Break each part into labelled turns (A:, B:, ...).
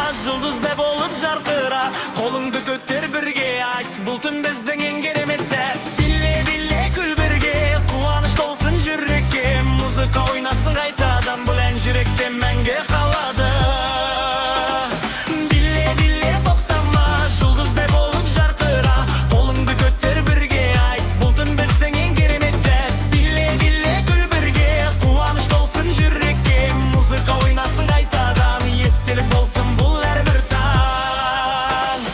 A: Жұлдыздай болып жарқыра, қолыңды көтер бірге айт, бұл түн біздің ең керемет сәт. Биле биле күл бірге, қуаныш толсын жүрекке, музыка ойнасын қайтадан, бұл ән жүректе мәңгі қалады. Биле биле тоқтама, жұлдыздай болып жарқыра, қолыңды көтер бірге айт, бұл түн біздің ең керемет сәт. Биле биле күл бірге, қуаныш толсын жүрекке, музыка ойнасын қайтадан, естелік болсын бұл әрбір таң.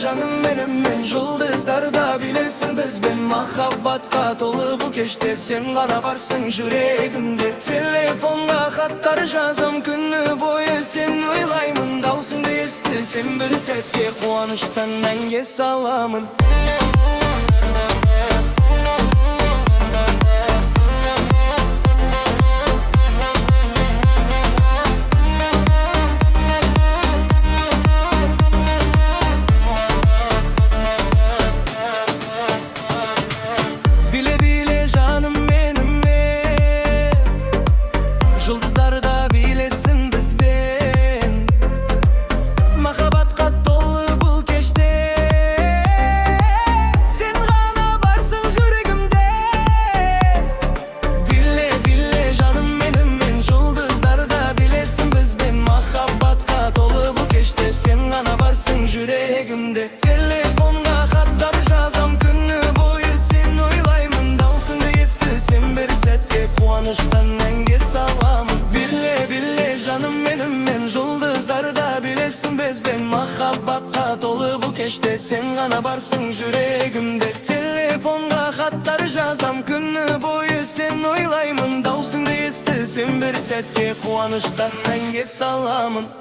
A: canım benim men Жұлдыздарда bilesin biz ben Mahabbatка толы bu keşte Sen gana varsın yüreğimde Telefonga hatlar жазам күні бойы Sen oylayмын даусыңды естісем Bir сәтке қуаныштан мәңге саламын Жұлдыздарда bilesin biz ben Mahabbatка толы бұл кеште Sen gana varsın yüreğimde Bile canım benim men Жұлдыздарда bilesin biz ben Mahabbatка толы бұл кеште Sen gana varsın yüreğimde Telefonga hatlar жазам күні бойы Sen oylayмын даусыңды естісем Bir сәтке қуаныштан мәңге саламын Canım benim men Жұлдыздарда bilesin biz ben Mahabbatка толы бұл кеште Sen gana varsın yüreğimde Telefonga hatlar жазам күні бойы Sen oylayмын даусыңды естісем Bir сәтке қуаныштан мәңге саламын